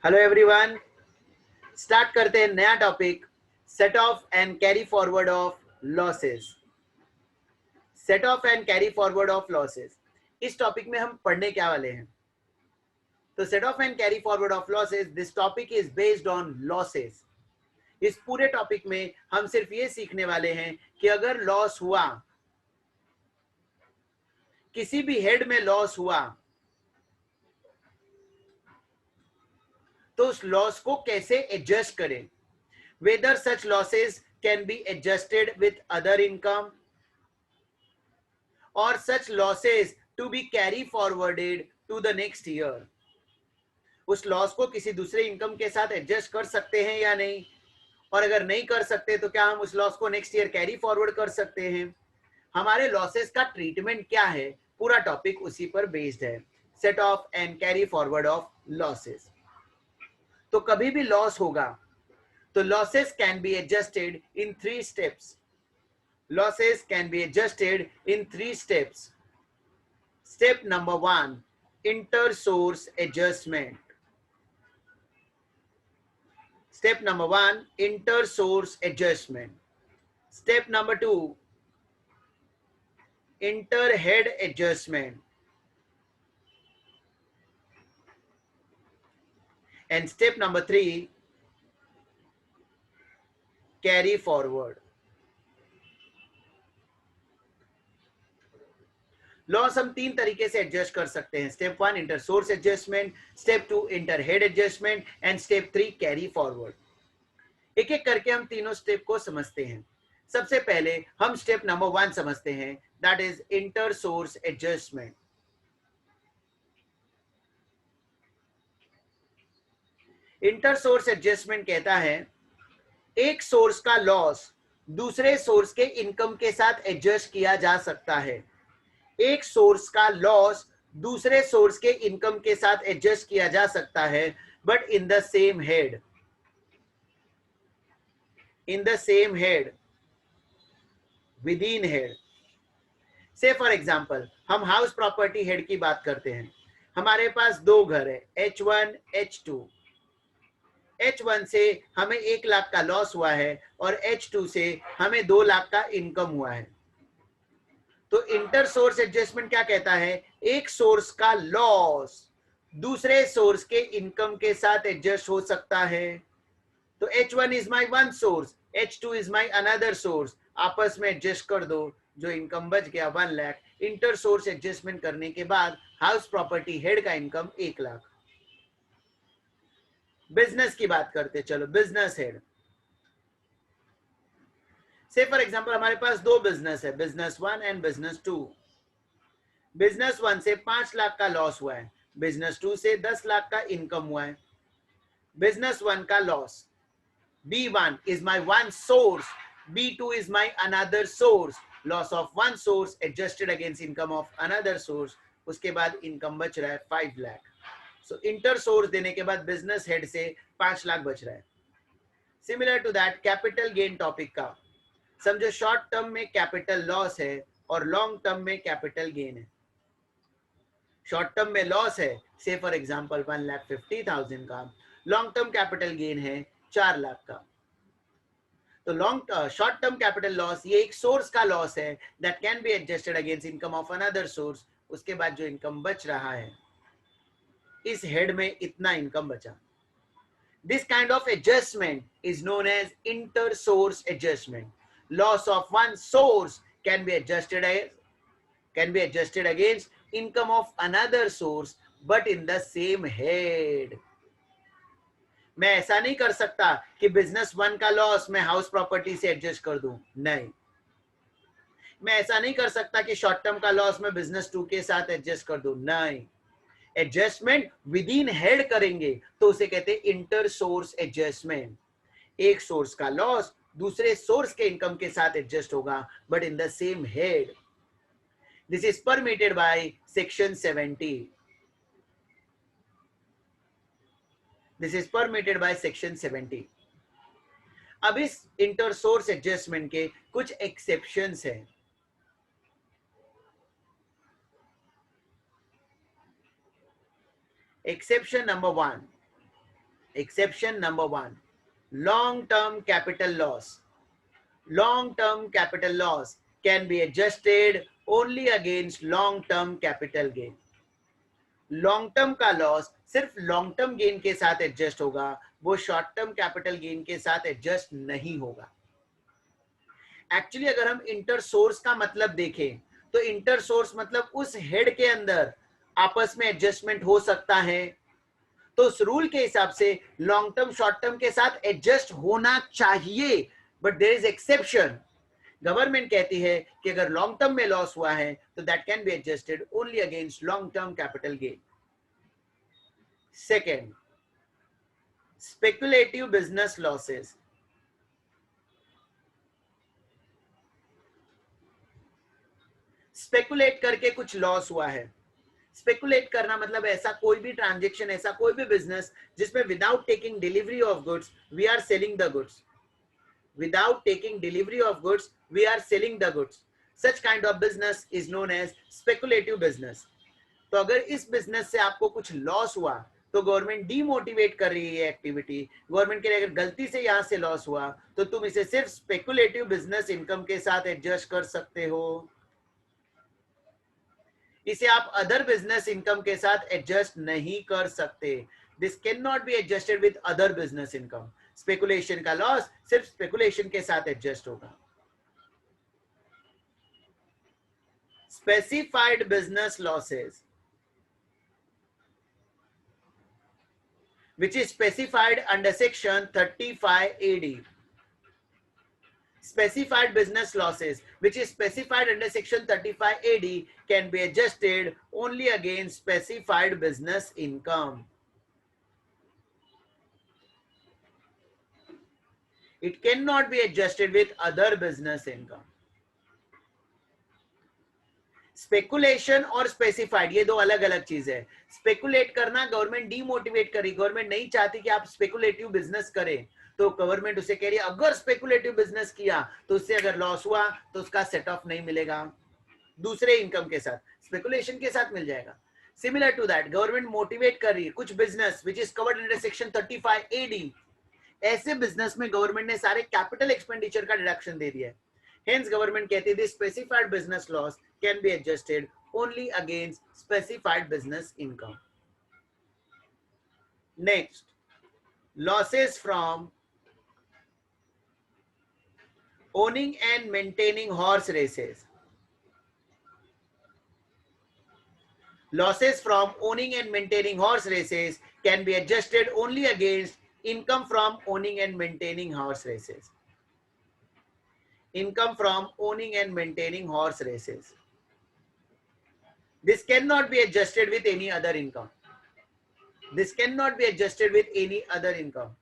Hello everyone, start करते हैं नया topic, set of and carry forward of losses. Set of and carry forward of losses, इस topic में हम पढ़ने क्या वाले हैं? तो set of and carry forward of losses, this topic is based on losses. इस पूरे टॉपिक में हम सिर्फ ये सीखने वाले हैं कि अगर लॉस हुआ, किसी भी हेड में लॉस हुआ, तो उस लॉस को कैसे एडजस्ट करें, whether such losses can be adjusted with other income or such losses to be carry forwarded to the next year। उस लॉस को किसी दूसरे इनकम के साथ एडजस्ट कर सकते हैं या नहीं, और अगर नहीं कर सकते तो क्या हम उस लॉस को नेक्स्ट ईयर कैरी फॉरवर्ड कर सकते हैं? हमारे लॉसेस का ट्रीटमेंट क्या है, पूरा टॉपिक उसी पर बेस्ड है, set of and carry forward of losses. तो कभी भी लॉस होगा तो losses can be adjusted in 3 steps. Losses can be adjusted in 3 steps. Step number 1, inter-source adjustment. Step number 1, inter-source adjustment. Step number 2, inter-head adjustment. And step number 3, carry forward. Loss हम 3 तरीके से adjust कर सकते हैं। Step 1 inter source adjustment, step 2 inter head adjustment and step 3 carry forward. एक एक करके हम तीनों स्टेप को समझते हैं। सबसे पहले हम स्टेप नंबर 1 समझते हैं, that is inter source adjustment. Inter source adjustment कहता है एक सोर्स का लॉस दूसरे सोर्स के इनकम के साथ एडजस्ट किया जा सकता है। एक सोर्स का लॉस दूसरे सोर्स के इनकम के साथ एडजस्ट किया जा सकता है, but in the same head, in the same head, with in head. से फॉर एग्जाम्पल हम हाउस प्रॉपर्टी हेड की बात करते हैं। हमारे पास 2 घर है, H1 H2। H1 से हमें 1 लाख का लॉस हुआ है और H2 से हमें 2 लाख का इनकम हुआ है। तो इंटर सोर्स एडजस्टमेंट क्या कहता है, एक सोर्स का लॉस दूसरे सोर्स के इनकम के साथ एडजस्ट हो सकता है। तो H1 is my 1 source, H2 is my another source, आपस में एडजस्ट कर दो, जो इनकम बच गया 1 लाख। इंटर सोर्स एडजस्टमेंट करने के बाद हाउस प्रॉपर्टी हेड का इनकम 1 लाख। बिजनेस की बात करते, चलो बिजनेस हेड। से फॉर एग्जांपल हमारे पास 2 बिजनेस है, बिजनेस 1 एंड बिजनेस 2। बिजनेस 1 से 5 लाख का लॉस हुआ है, बिजनेस 2 से 10 लाख का इनकम हुआ है। बिजनेस 1 का loss, B1 is my 1 source, B2 is my another source, loss of 1 source adjusted against income of another source, उसके बाद इनकम बच रहा है 5 लाख। सो इंटर सोर्स देने के बाद बिजनेस हेड से 5 लाख बच रहा है। Similar to that capital gain topic का समझो, शॉर्ट टर्म में कैपिटल लॉस है और लॉन्ग टर्म में कैपिटल गेन है। शॉर्ट टर्म में लॉस है, से फॉर एग्जांपल 1,50,000 का, लॉन्ग टर्म कैपिटल गेन है 4 लाख का। तो long short term capital loss ये एक सोर्स का लॉस है that can be adjusted against income of another source. उसके बाद जो इनकम बच रहा है, इस हेड में इतना इनकम बचा। This kind of adjustment is known as inter source adjustment. Loss of one source can be adjusted against income of another source, but in the same head. मैं ऐसा नहीं कर सकता कि बिजनेस 1 का लॉस मैं हाउस प्रॉपर्टी से adjust कर दूं, नहीं। मैं ऐसा नहीं कर सकता कि शॉर्ट टर्म का लॉस मैं बिजनेस 2 के साथ एडजस्ट कर दूं, नहीं। एडजस्टमेंट विद इन हेड करेंगे तो उसे कहते हैं इंटर सोर्स एडजस्टमेंट। एक सोर्स का लॉस दूसरे सोर्स के इनकम के साथ एडजस्ट होगा, but in the same head. This is permitted by section 70। This is permitted by section 70। अब इस इंटर सोर्स एडजस्टमेंट के कुछ एक्सेप्शंस हैं। Exception number 1, Exception number 1, long-term capital loss. Long-term capital loss can be adjusted only against long-term capital gain. Long term का loss सिर्फ long term gain के साथ adjust होगा, वो शॉर्ट टर्म कैपिटल गेन के साथ एडजस्ट नहीं होगा. एक्चुअली अगर हम इंटर सोर्स का मतलब देखें तो इंटर सोर्स मतलब उस हेड के अंदर आपस में एडजस्टमेंट हो सकता है. तो उस रूल के हिसाब से लॉन्ग टर्म शॉर्ट टर्म के साथ एडजस्ट होना चाहिए, but there is exception. Government कहती है कि अगर लॉन्ग टर्म में लॉस हुआ है तो that can be adjusted only against long term capital gain. Second, speculative business losses. Speculate करके कुछ लॉस हुआ है. स्पेकुलेट करना मतलब ऐसा कोई भी ट्रांजेक्शन, ऐसा कोई भी बिजनेस जिसमें without taking delivery of goods we are selling the goods. Without taking delivery of goods, we are selling the goods. Such kind of business is known as speculative business. तो अगर इस business से आपको कुछ loss हुआ तो government demotivate कर रही है एक्टिविटी. गवर्नमेंट के अगर गलती से यहां से लॉस हुआ तो तुम इसे सिर्फ स्पेकुलेटिव बिजनेस इनकम के साथ एडजस्ट कर सकते हो. इसे आप अदर बिजनेस इनकम के साथ एडजस्ट नहीं कर सकते. This can not be adjusted with other business income. Speculation का लॉस सिर्फ स्पेकुलेशन के साथ एडजस्ट होगा. Specified business losses which is specified under section 35 AD. Specified business losses which is specified under section 35 AD can be adjusted only against specified business income. It cannot be adjusted with other business income. Speculation और specified ये दो अलग अलग चीज है. Speculate करना government demotivate कर रही. गवर्नमेंट नहीं चाहती कि आप स्पेकुलेटिव बिजनेस करें, तो गवर्नमेंट उसे कह रही है अगर स्पेकुलेटिव बिजनेस किया तो उससे अगर लॉस हुआ तो उसका सेट ऑफ नहीं मिलेगा, दूसरे इनकम के साथ, स्पेकुलेशन के साथ मिल जाएगा. Similar to that government motivate कर रही है कुछ business which is covered under section 35 AD. ऐसे बिजनेस में गवर्नमेंट ने सारे कैपिटल एक्सपेंडिचर का डिडक्शन दे दिया है. Hence government कहती है this specified business loss can be adjusted only against specified business income. Next, losses from owning and maintaining horse races. Losses from owning and maintaining horse races can be adjusted only against income from owning and maintaining horse races. Income from owning and maintaining horse races. This cannot be adjusted with any other income. This cannot be adjusted with any other income.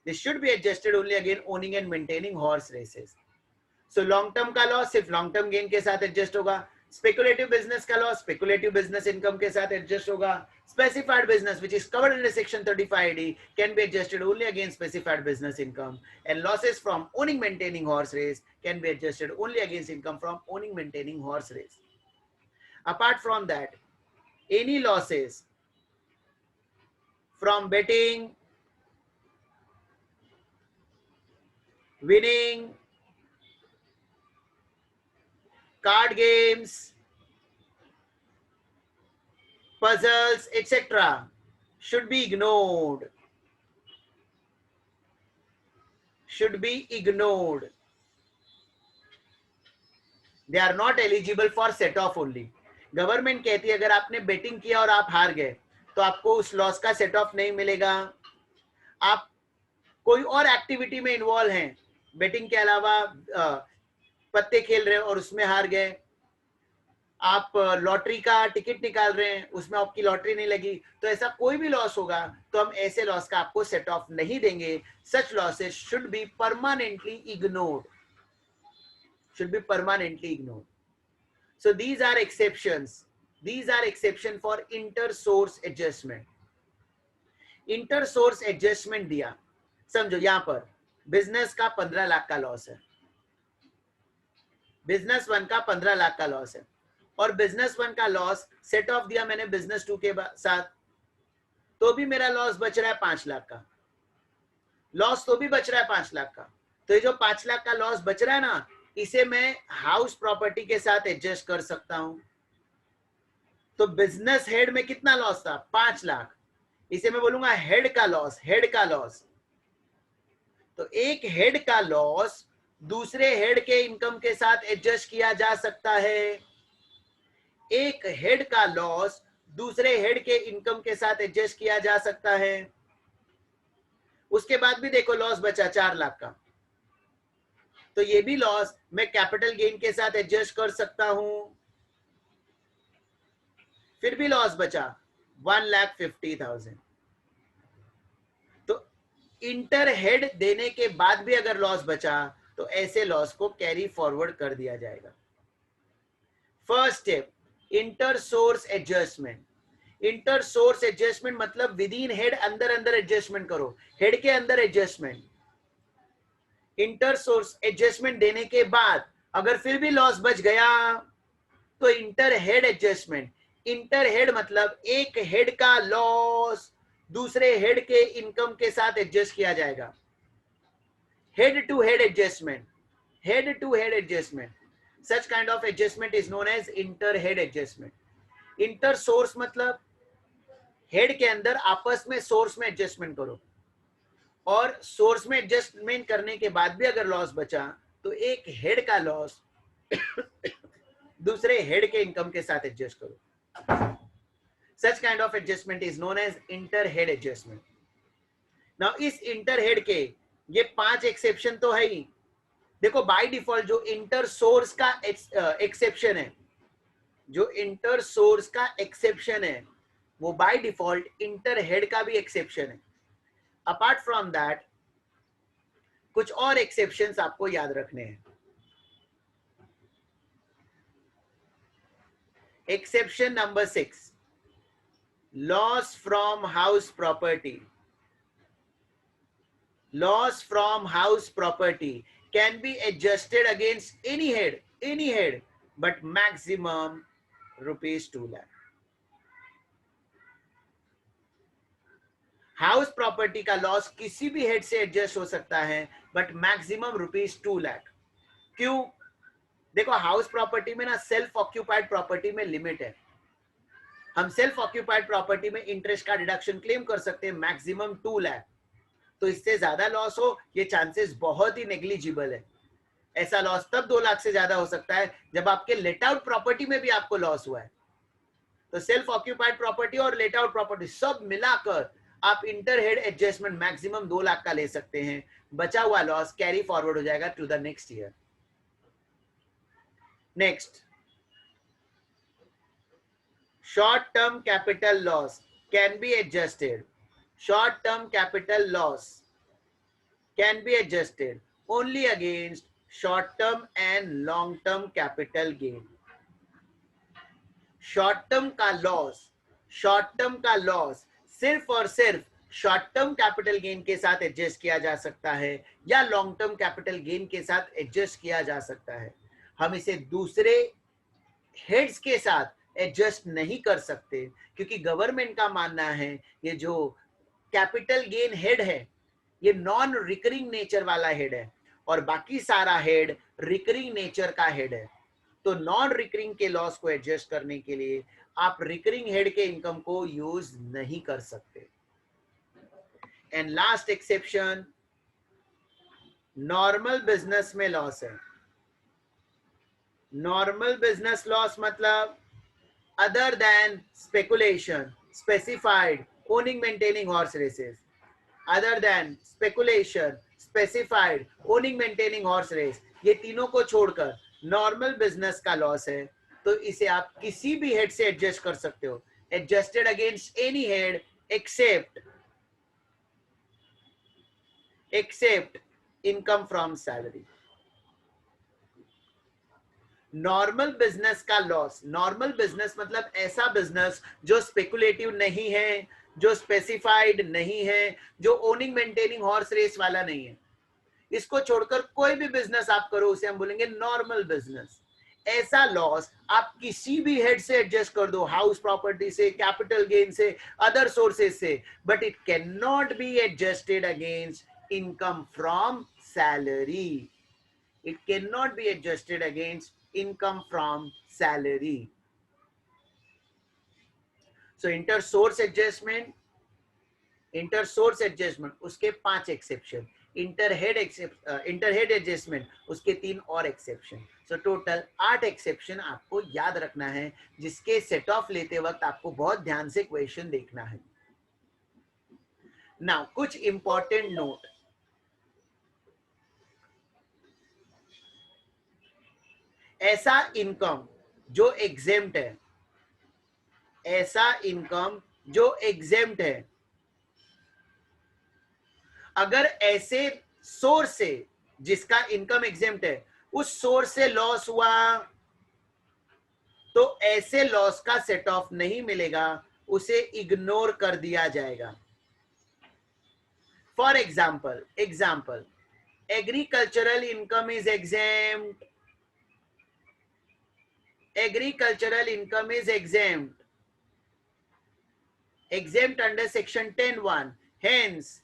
This should be adjusted only again owning and maintaining horse races. So long term का loss सिर्फ long term gain के साथ adjust होगा. Speculative business का loss speculative business income के साथ adjust होगा. Specified business which is covered under section 35 AD can be adjusted only against specified business income, and losses from owning maintaining horse race can be adjusted only against income from owning maintaining horse race. Apart from that, any losses from betting, winning, card games, puzzles, etc. should be ignored. Should be ignored. They are not eligible for set off only. Government कहती है अगर आपने betting किया और आप हार गए तो आपको उस लॉस का सेट ऑफ नहीं मिलेगा. आप कोई और एक्टिविटी में इन्वॉल्व हैं, बेटिंग के अलावा पत्ते खेल रहे हैं और उसमें हार गए, आप लॉटरी का टिकट निकाल रहे हैं उसमें आपकी लॉटरी नहीं लगी, तो ऐसा कोई भी लॉस होगा तो हम ऐसे लॉस का आपको सेट ऑफ नहीं देंगे. Such losses should be permanently ignored. Should be permanently ignored. So these are exceptions. These are exception for inter-source adjustment. Inter-source adjustment दिया. समझो यहां पर बिजनेस का 15 लाख का लॉस है, बिजनेस 1 का 15 लाख का लॉस है, और बिजनेस 1 का लॉस सेट ऑफ दिया मैंने बिजनेस 2 के साथ. तो भी मेरा लॉस बच रहा है 5 लाख का, लॉस तो भी बच रहा है 5 लाख का। तो ये जो 5 लाख का लॉस बच रहा है ना, इसे मैं हाउस प्रॉपर्टी के साथ एडजस्ट कर सकता हूं। तो बिजनेस हेड में कितना लॉस था? 5 लाख। इसे मैं बोलूंगा हेड का लॉस, हेड का लॉस। तो एक हेड का लॉस दूसरे हेड के इनकम के साथ एडजस्ट किया जा सकता है। एक हेड का लॉस दूसरे हेड के इनकम के साथ एडजस्ट किया जा सकता है। उसके बाद भी देखो लॉस बचा 4 लाख का, तो ये भी लॉस मैं कैपिटल गेन के साथ एडजस्ट कर सकता हूं। फिर भी लॉस बचा 1,50,000। तो इंटर हेड देने के बाद भी अगर लॉस बचा तो ऐसे लॉस को कैरी फॉरवर्ड कर दिया जाएगा। First step, inter source adjustment. Inter source adjustment मतलब विद इन हेड अंदर अंदर एडजस्टमेंट करो, हेड के अंदर एडजस्टमेंट। इंटर सोर्स एडजस्टमेंट देने के बाद अगर फिर भी लॉस बच गया तो inter head adjustment. Inter head मतलब एक हेड का लॉस दूसरे हेड के इनकम के साथ एडजस्ट किया जाएगा। Head to head adjustment, head to head adjustment, such kind of adjustment is known as inter head adjustment. Inter source मतलब हेड के अंदर आपस में सोर्स में एडजस्टमेंट करो, और सोर्स में एडजस्टमेंट करने के बाद भी अगर लॉस बचा तो एक हेड का लॉस दूसरे हेड के इनकम के साथ एडजस्ट करो। Such kind of adjustment is known as inter head adjustment. Now इस इंटर हेड के ये 5 एक्सेप्शन तो है ही। देखो बाय डिफॉल्ट जो इंटर सोर्स का एक्सेप्शन है, जो इंटर सोर्स का एक्सेप्शन है वो बाय डिफॉल्ट इंटर हेड का भी एक्सेप्शन है। अपार्ट फ्रॉम दैट कुछ और एक्सेप्शंस आपको याद रखने हैं। Exception number 6, loss from house property. Loss from house property can be adjusted against any head, but maximum rupees 2 lakh. House property का लॉस किसी भी हेड से एडजस्ट हो सकता है, बट मैक्सिमम रुपीज 2 लाख। क्यों? देखो हाउस प्रॉपर्टी में ना सेल्फ ऑक्यूपाइड प्रॉपर्टी में लिमिट है। हम सेल्फ ऑक्यूपाइड प्रॉपर्टी में इंटरेस्ट का डिडक्शन क्लेम कर सकते हैं मैक्सिमम 2 लाख। तो इससे ज्यादा लॉस हो ये चांसेस बहुत ही नेग्लिजिबल है। ऐसा लॉस तब 2 लाख से ज्यादा हो सकता है जब आपके लेट आउट प्रॉपर्टी में भी आपको लॉस हुआ है। तो सेल्फ ऑक्यूपाइड प्रॉपर्टी और लेट आउट प्रॉपर्टी सब मिलाकर आप inter head adjustment maximum 2 lakh का ले सकते हैं। बचा हुआ लॉस कैरी फॉरवर्ड हो जाएगा to the next year. Next, short term capital loss can be adjusted. Short term capital loss can be adjusted only against short term and long term capital gain. Short term का loss सिर्फ और सिर्फ short term capital gain के साथ adjust किया जा सकता है या लॉन्ग टर्म कैपिटल गेन के साथ एडजस्ट किया जा सकता है। हम इसे दूसरे हेड्स के साथ एडजस्ट नहीं कर सकते, क्योंकि गवर्नमेंट का मानना है ये जो कैपिटल गेन हेड है ये नॉन रिकरिंग नेचर वाला हेड है और बाकी सारा हेड रिकरिंग नेचर का हेड है। तो नॉन रिकरिंग के लॉस को एडजस्ट करने के लिए आप रिकरिंग हेड के इनकम को यूज नहीं कर सकते। And last exception, normal business में लॉस है। नॉर्मल बिजनेस लॉस मतलब other than speculation, specified, owning maintaining horse races. Other than speculation, specified, owning maintaining horse race, ये तीनों को छोड़कर नॉर्मल बिजनेस का लॉस है। तो इसे आप किसी भी हेड से एडजस्ट कर सकते हो, adjusted against any head except income from salary. Normal business का लॉस, नॉर्मल बिजनेस मतलब ऐसा बिजनेस जो स्पेकुलेटिव नहीं है, जो स्पेसिफाइड नहीं है, जो ओनिंग मेंटेनिंग हॉर्स रेस वाला नहीं है। इसको छोड़कर कोई भी बिजनेस आप करो उसे हम बोलेंगे नॉर्मल बिजनेस। ऐसा लॉस आप किसी भी हेड से एडजस्ट कर दो, हाउस प्रॉपर्टी से, कैपिटल गेन से, अदर सोर्सेस से, but it can not be adjusted against income from salary. It cannot be adjusted against income from salary. So inter-source adjustment, उसके 5 एक्सेप्शन, इंटर हेड एडजस्टमेंट उसके 3 और exception. So total 8 exception आपको याद रखना है, जिसके set of लेते वक्त आपको बहुत ध्यान से क्वेश्चन देखना है. नाउ कुछ इंपॉर्टेंट नोट. ऐसा इनकम जो एग्जेम्प्ट है, ऐसा इनकम जो एग्जेम्प्ट है, अगर ऐसे सोर्स से जिसका इनकम एग्जेम्प्ट है, उस सोर्स से लॉस हुआ तो ऐसे लॉस का सेट ऑफ नहीं मिलेगा, उसे इग्नोर कर दिया जाएगा. For example agricultural income is exempt. Agricultural income is exempt under section 10(1). Hence,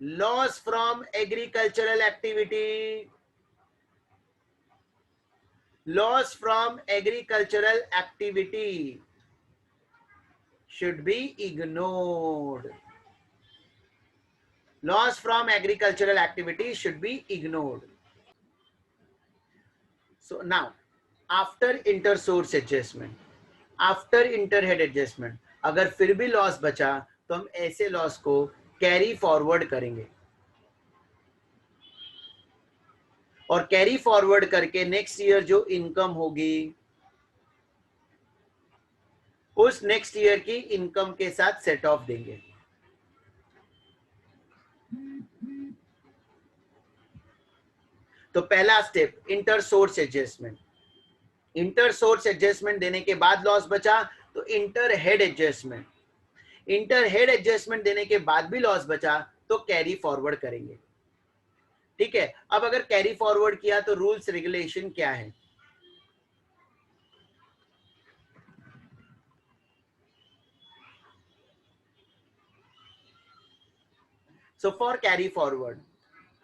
loss from agricultural activity should be ignored. Loss from agricultural activity should be ignored. So now, after inter-source adjustment, after inter-head adjustment, अगर फिर भी loss बचा तो हम ऐसे loss को carry forward करेंगे, और कैरी फॉरवर्ड करके नेक्स्ट ईयर जो इनकम होगी उस नेक्स्ट ईयर की इनकम के साथ सेट ऑफ देंगे. तो पहला step inter source adjustment. Inter source adjustment देने के बाद लॉस बचा तो inter head adjustment. Inter head adjustment देने के बाद भी लॉस बचा तो कैरी फॉरवर्ड करेंगे. ठीक है. अब अगर कैरी फॉरवर्ड किया तो रूल्स रेगुलेशन क्या है? सो फॉर कैरी फॉरवर्ड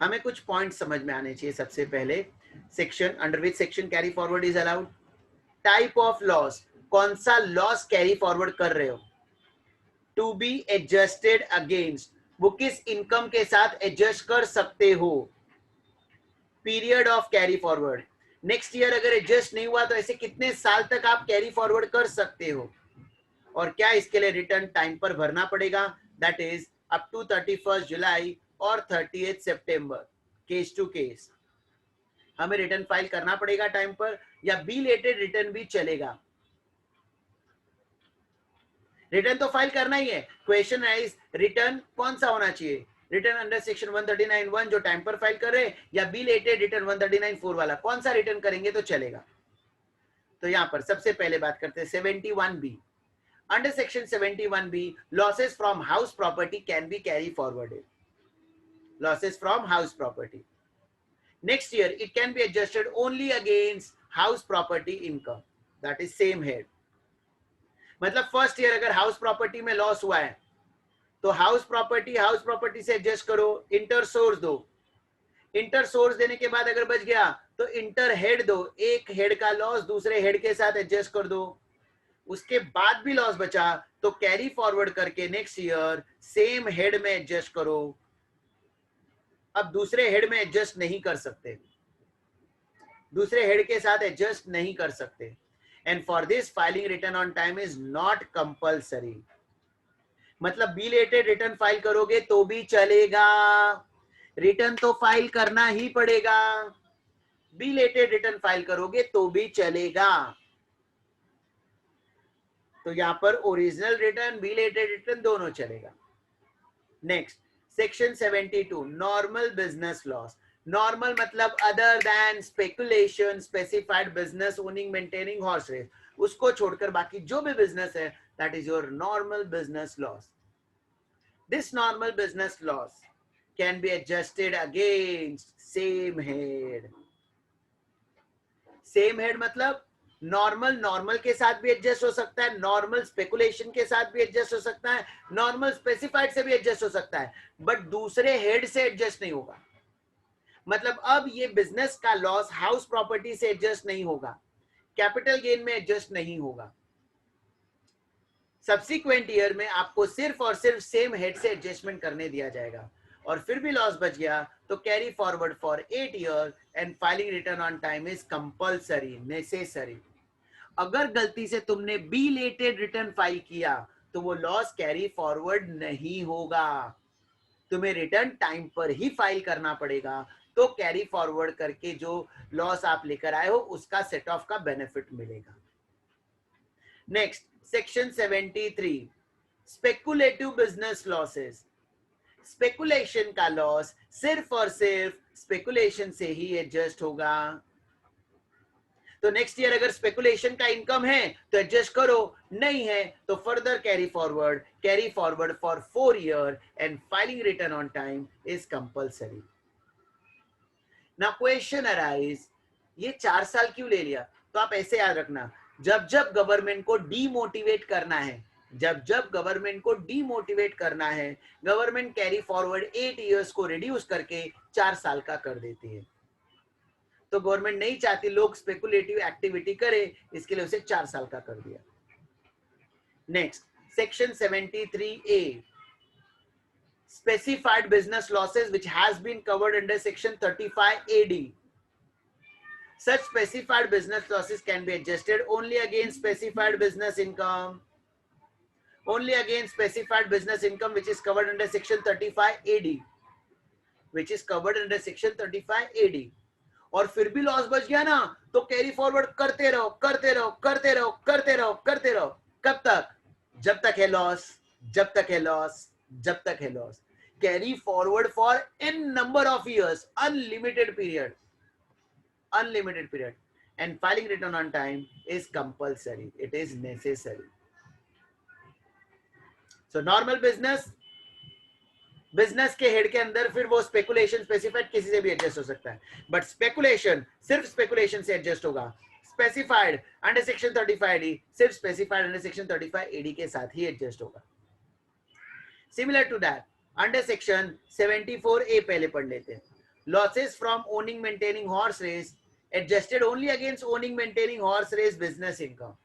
हमें कुछ पॉइंट समझ में आने चाहिए. सबसे पहले section under which section carry forward is allowed, type of loss, कौन सा लॉस कैरी फॉरवर्ड कर रहे हो, टू बी एडजस्टेड अगेंस्ट, वो किस इनकम के साथ एडजस्ट कर सकते हो, period of carry forward, next year अगर एडजस्ट नहीं हुआ तो ऐसे कितने साल तक आप कैरी फॉरवर्ड कर सकते हो, और क्या इसके लिए रिटर्न टाइम पर भरना पड़ेगा, दैट इज अप टू 31 जुलाई और 30 सितंबर, केस टू केस. हमें रिटर्न फाइल करना पड़ेगा टाइम पर, या बिलेटेड रिटर्न भी चलेगा. रिटर्न तो फाइल करना ही है. क्वेश्चन है रिटर्न कौन सा होना चाहिए, रिटर्न अंडर सेक्शन 139(1) जो टाइम पर फाइल कर रहे हैं, या बिलेटेड रिटर्न 139(4) वाला, कौन सा रिटर्न करेंगे तो चलेगा. तो यहां पर सबसे पहले बात करते हैं 71B. Under section 71B, losses from house property can be carry forwarded. Losses from house property next year it can be adjusted only against house property income, that is same head. मतलब first year अगर house property में loss हुआ है तो house property से adjust करो, inter source दो, inter source देने के बाद अगर बच गया तो इंटर हेड दो, एक हेड का लॉस दूसरे हेड के साथ एडजस्ट कर दो. उसके बाद भी लॉस बचा तो कैरी फॉरवर्ड करके नेक्स्ट ईयर सेम हेड में एडजस्ट करो. अब दूसरे हेड में एडजस्ट नहीं कर सकते, दूसरे हेड के साथ एडजस्ट नहीं कर सकते. And for this filing return on time is not compulsory. मतलब बिलेटेड रिटर्न फाइल करोगे तो भी चलेगा, रिटर्न तो फाइल करना ही पड़ेगा. बिलेटेड रिटर्न फाइल करोगे तो भी चलेगा. तो यहां पर ओरिजिनल रिटर्न, बिलेटेड रिटर्न दोनों चलेगा. Next section 72, normal business loss. Normal मतलब other than speculation, specified business, owning, maintaining, horse race, उसको छोड़कर बाकी जो भी बिजनेस है, that is your normal business loss. This normal business loss can be adjusted against same head. Same head मतलब normal के साथ भी एडजस्ट हो सकता है, नॉर्मल स्पेकुलेशन के साथ भी एडजस्ट हो सकता है, नॉर्मल स्पेसिफाइड से भी एडजस्ट हो सकता है, बट दूसरे हेड से एडजस्ट नहीं होगा। मतलब अब ये बिजनेस का लॉस हाउस प्रॉपर्टी से एडजस्ट नहीं होगा, कैपिटल गेन में एडजस्ट नहीं होगा। सब्सिक्वेंट ईयर में आपको सिर्फ और सिर्फ सेम हेड से एडजस्टमेंट करने दिया जाएगा, और फिर भी लॉस बच गया तो carry forward for 8 year and filing return on time is compulsory, necessary. अगर गलती से तुमने बिलेटेड रिटर्न फाइल किया तो वो लॉस कैरी फॉरवर्ड नहीं होगा, तुम्हें रिटर्न टाइम पर ही फाइल करना पड़ेगा, तो कैरी फॉरवर्ड करके जो लॉस आप लेकर आए हो उसका सेट ऑफ का बेनिफिट मिलेगा। Next section 73, speculative business losses. Speculation का लॉस सिर्फ और सिर्फ स्पेकुलेशन से ही एडजस्ट होगा। तो नेक्स्ट ईयर अगर स्पेकुलेशन का इनकम है तो एडजस्ट करो, नहीं है तो further carry forward for 4 year and filing return on time is compulsory. Now question arise, ये 4 साल क्यों ले लिया? तो आप ऐसे याद रखना, जब जब गवर्नमेंट को डीमोटिवेट करना है, जब जब गवर्नमेंट को डीमोटिवेट करना है, गवर्नमेंट कैरी फॉरवर्ड 8 इयर्स को रिड्यूस करके 4 साल का कर देती है। तो गवर्नमेंट नहीं चाहती लोग स्पेकुलेटिव एक्टिविटी करे, इसके लिए उसे 4 साल का कर दिया। Next section 73A, specified business losses which has been covered under section 35AD. Such specified business losses can be adjusted only against specified business income, only against specified business income which is covered under section 35AD, which is covered under section 35AD. और फिर भी loss बच गया ना, तो carry forward करते रहो करते रहो करते रहो करते रहो करते रहो। कब तक? जब तक है लॉस, जब तक है लॉस, जब तक है loss. Carry forward for n number of years, unlimited period, unlimited period, and filing return on time is compulsory, it is necessary. So normal business के हेड के अंदर फिर वो स्पेकुलेशन स्पेसिफाइड किसी से भी एडजस्ट हो सकता है, बट स्पेकुलेशन सिर्फ स्पेकुलेशन से एडजस्ट होगा। स्पेसिफाइड अंडर सेक्शन 35AD सिर्फ स्पेसिफाइड अंडर सेक्शन 35AD के साथ ही एडजस्ट होगा। Similar to that under section 74A पहले पढ़ लेते हैं। Losses from owning maintaining horse race adjusted only against owning maintaining horse race business income.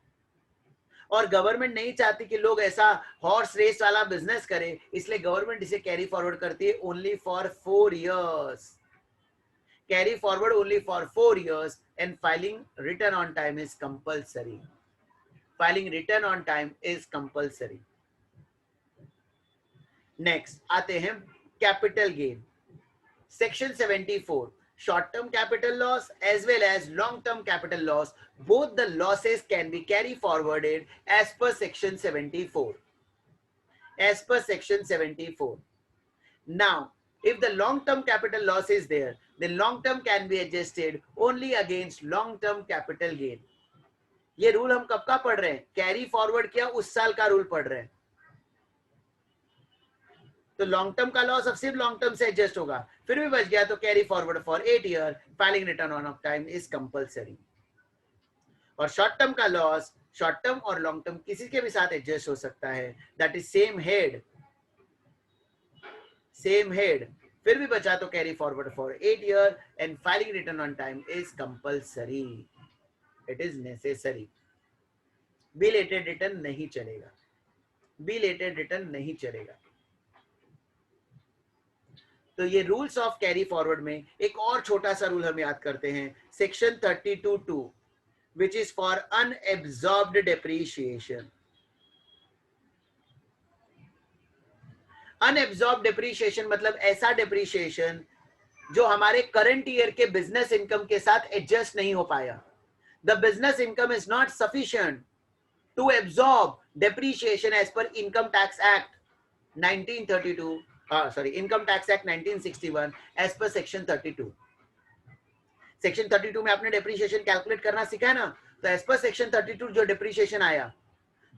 और गवर्नमेंट नहीं चाहती कि लोग ऐसा हॉर्स रेस वाला बिजनेस करें, इसलिए गवर्नमेंट इसे कैरी फॉरवर्ड करती है only for 4 years, carry forward only for 4 years and filing return on time is compulsory, filing return on time is compulsory. Next आते हैं capital gain, section 74, short term capital loss as well as long term capital loss, both the losses can be carry forwarded as per section 74, as per section 74. Now if the long term capital loss is there, then long term can be adjusted only against long term capital gain. ये rule हम कब का पढ़ रहे हैं? Carry forward किया उस साल का रूल पढ़ रहे हैं। तो लॉन्ग टर्म का लॉस अब सिर्फ लॉन्ग टर्म से एडजस्ट होगा, फिर भी बच गया तो carry forward for 8 year, filing return on off time is compulsory. और शॉर्ट टर्म का लॉस शॉर्ट टर्म और लॉन्ग टर्म किसी के भी साथ एडजस्ट हो सकता है, that is same head, same head, फिर भी बचा तो carry forward for 8 year and filing return on time is compulsory, it is necessary. Belated return नहीं चलेगा, बिलेटेड रिटर्न नहीं चलेगा। तो ये रूल्स ऑफ कैरी फॉरवर्ड में एक और छोटा सा रूल हम याद करते हैं, section 32(2), which is for unabsorbed depreciation. Unabsorbed depreciation मतलब ऐसा डेप्रीशिएशन जो हमारे करंट ईयर के बिजनेस इनकम के साथ एडजस्ट नहीं हो पाया। The business income is not sufficient to absorb depreciation as per income tax act 1932, income tax act 1961 as per section 32। Section 32 में आपने डेप्रीशिएशन कैलकुलेट करना सीखा है ना, तो एज पर सेक्शन 32 जो डेप्रीशिएशन आया,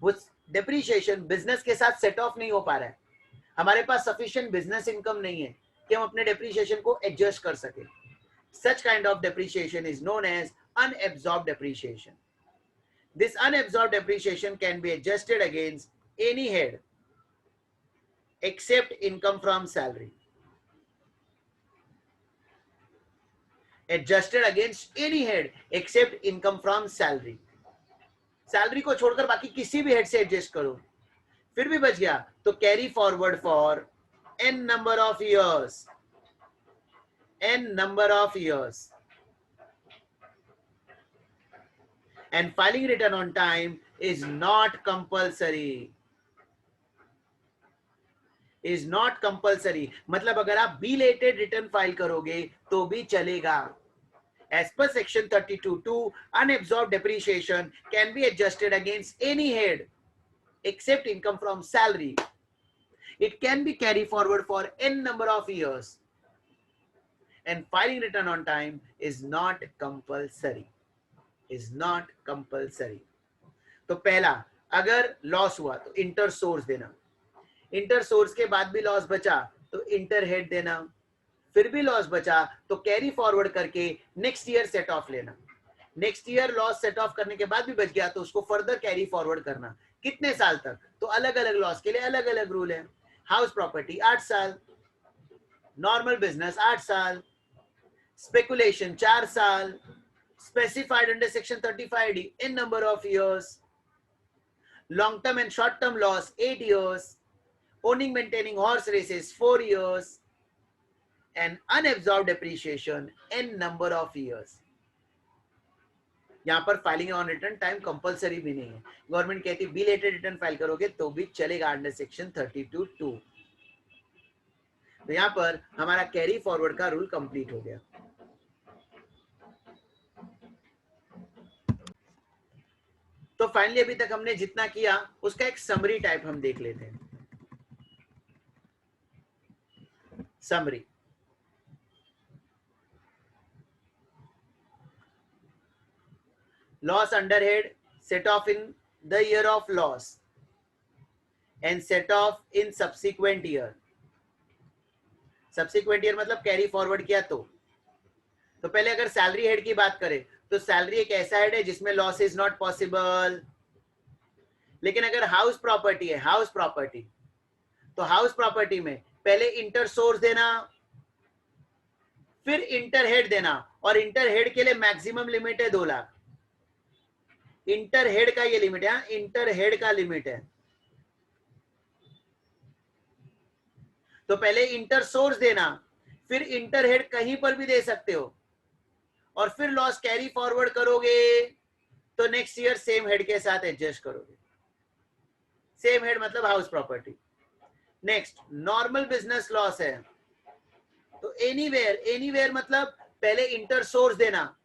वो डेप्रीशिएशन बिजनेस के साथ सेट ऑफ नहीं हो पा रहा है। हमारे पास सफिशिएंट बिजनेस इनकम नहीं है कि हम अपने डेप्रीशिएशन को एडजस्ट कर सके। Such kind of depreciation is known as unabsorbed depreciation. This unabsorbed depreciation can be adjusted against any head except income from salary. Adjusted against any head except income from salary. Salary को छोड़कर बाकी किसी भी head से adjust करो, फिर भी बच गया तो carry forward for n number of years. N number of years. And filing return on time is not compulsory. Is not compulsory. मतलब अगर आप belated रिटर्न फाइल करोगे तो भी चलेगा. As per section 32(2), unabsorbed depreciation can be adjusted against any head except income from salary. It can be carried forward for n number of years. And filing return on time is not compulsory. Is not compulsory. तो पहला, अगर loss हुआ तो inter source देना, inter source के बाद भी loss बचा तो इंटर हेड देना, फिर भी लॉस बचा तो कैरी फॉरवर्ड करके नेक्स्ट ईयर सेट ऑफ लेना, next year loss set of करने के बाद भी बच गया तो उसको फर्दर कैरी फॉरवर्ड करना. कितने साल तक? तो अलग अलग लॉस के लिए अलग अलग रूल है. हाउस प्रॉपर्टी 8 साल, नॉर्मल बिजनेस 8 साल, स्पेकुलेशन 4 साल, specified under section 35D in number of years, long term and short term loss 8 years, owning maintaining horse races 4 years, and unabsorbed depreciation n number of years. यहाँ पर filing on return time compulsory भी नहीं है. Government कहती है belated return file करोगे तो भी चलेगा अंडर सेक्शन 32(2). तो यहाँ पर हमारा कैरी फॉरवर्ड का रूल कंप्लीट हो गया. तो फाइनली अभी तक हमने जितना किया उसका एक समरी टाइप हम देख लेते हैं. Summary, loss underhead set off in the year of loss and set off in subsequent year. subsequent year मतलब कैरी फॉरवर्ड किया तो पहले अगर सैलरी हेड की बात करें तो सैलरी एक ऐसा हेड है जिसमें लॉस इज नॉट पॉसिबल. लेकिन अगर हाउस प्रॉपर्टी है, हाउस प्रॉपर्टी, तो हाउस प्रॉपर्टी में पहले इंटर सोर्स देना, फिर इंटर हेड देना, और इंटर हेड के लिए मैक्सिमम लिमिट है 2 लाख. इंटर हेड का ये लिमिट है, इंटर हेड का लिमिट है. तो पहले इंटर सोर्स देना, फिर इंटर हेड कहीं पर भी दे सकते हो, और फिर लॉस कैरी फॉरवर्ड करोगे तो नेक्स्ट ईयर सेम हेड के साथ एडजस्ट करोगे. सेम हेड मतलब house property. Next, normal business loss है तो एनीवेयर, एनीवेयर मतलब पहले इंटर सोर्स देना,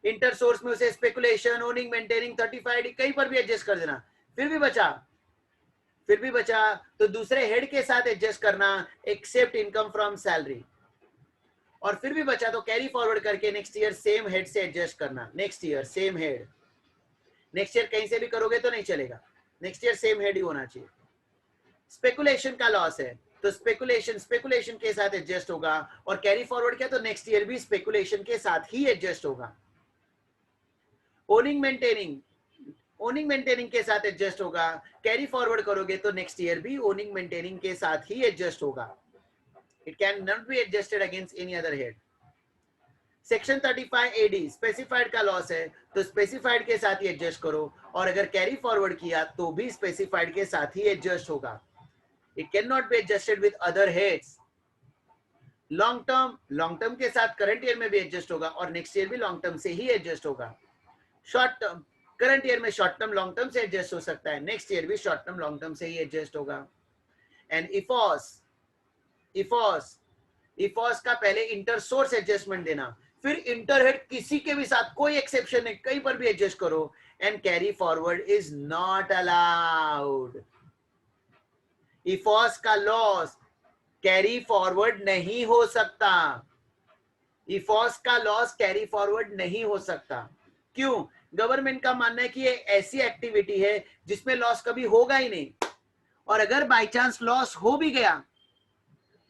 इंटर सोर्स में उसे स्पेकुलेशन, ओनिंग, मेंटेनिंग, 35D कहीं पर भी एडजस्ट कर देना. फिर भी बचा तो दूसरे हेड के साथ एडजस्ट करना एक्सेप्ट इनकम फ्रॉम सैलरी, और फिर भी बचा तो कैरी फॉरवर्ड करके नेक्स्ट ईयर सेम हेड से एडजस्ट करना. Next year same head, next year कहीं से भी करोगे तो नहीं चलेगा, नेक्स्ट ईयर सेम हेड ही होना चाहिए. स्पेकुलेशन का लॉस है तो स्पेकुलेशन के साथ एडजस्ट होगा, और कैरी फॉरवर्ड किया तो नेक्स्ट ईयर भी स्पेकुलेशन के साथ ही एडजस्ट होगा. ओनिंग मेंटेनिंग के साथ एडजस्ट होगा, कैरी फॉरवर्ड करोगे तो नेक्स्ट ईयर भी ओनिंग मेंटेनिंग के साथ ही एडजस्ट होगा. It can not be adjusted against any other head. Section 35AD specified का लॉस है तो स्पेसिफाइड के साथ ही एडजस्ट करो, और अगर कैरी फॉरवर्ड किया तो भी स्पेसिफाइड के साथ ही एडजस्ट होगा. It can not be adjusted with other heads. Long term के साथ करंट ईयर में भी एडजस्ट होगा, और नेक्स्ट ईयर भी लॉन्ग टर्म से ही एडजस्ट होगा. शॉर्ट टर्म, करंट ईयर में शॉर्ट टर्म लॉन्ग टर्म से एडजस्ट हो सकता है, नेक्स्ट ईयर भी शॉर्ट टर्म लॉन्ग टर्म से ही एडजस्ट होगा. एंड इफॉस का पहले इंटर सोर्स एडजस्टमेंट देना, फिर इंटर हेड किसी के भी साथ, कोई एक्सेप्शन नहीं, कहीं पर भी एडजस्ट करो, and carry forward is not allowed. इफॉस का लॉस कैरी फॉरवर्ड नहीं हो सकता. इफॉस का लॉस कैरी फॉरवर्ड नहीं हो सकता. क्यों? गवर्नमेंट का मानना है कि ये ऐसी एक्टिविटी है जिसमें लॉस कभी होगा ही नहीं, और अगर बाय चांस लॉस हो भी गया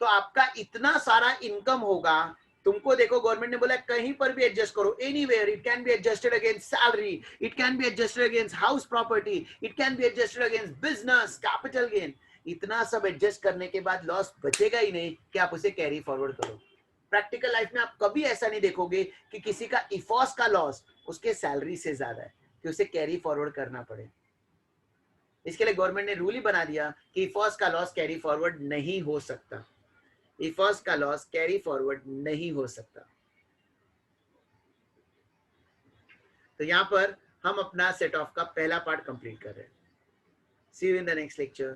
तो आपका इतना सारा इनकम होगा तुमको देखो गवर्नमेंट ने बोला कहीं पर भी एडजस्ट करो, anywhere, it can be adjusted against salary, it can be adjusted against house property, it can be adjusted against business capital gain. इतना सब एडजस्ट करने के बाद लॉस बचेगा ही नहीं कि आप उसे कैरी फॉरवर्ड करो। प्रैक्टिकल लाइफ में आप कभी ऐसा नहीं देखोगे कि किसी का इफॉस का लॉस उसके सैलरी से ज्यादा है कि उसे कैरी फॉरवर्ड करना पड़े। इसके लिए गवर्नमेंट ने रूल ही बना दिया कि इफॉस का लॉस कैरी फॉरवर्ड नहीं हो सकता, इफॉस का लॉस कैरी फॉरवर्ड नहीं हो सकता। तो यहां पर हम अपना सेट ऑफ का पहला पार्ट कंप्लीट कर रहे हैं। See you in the next lecture.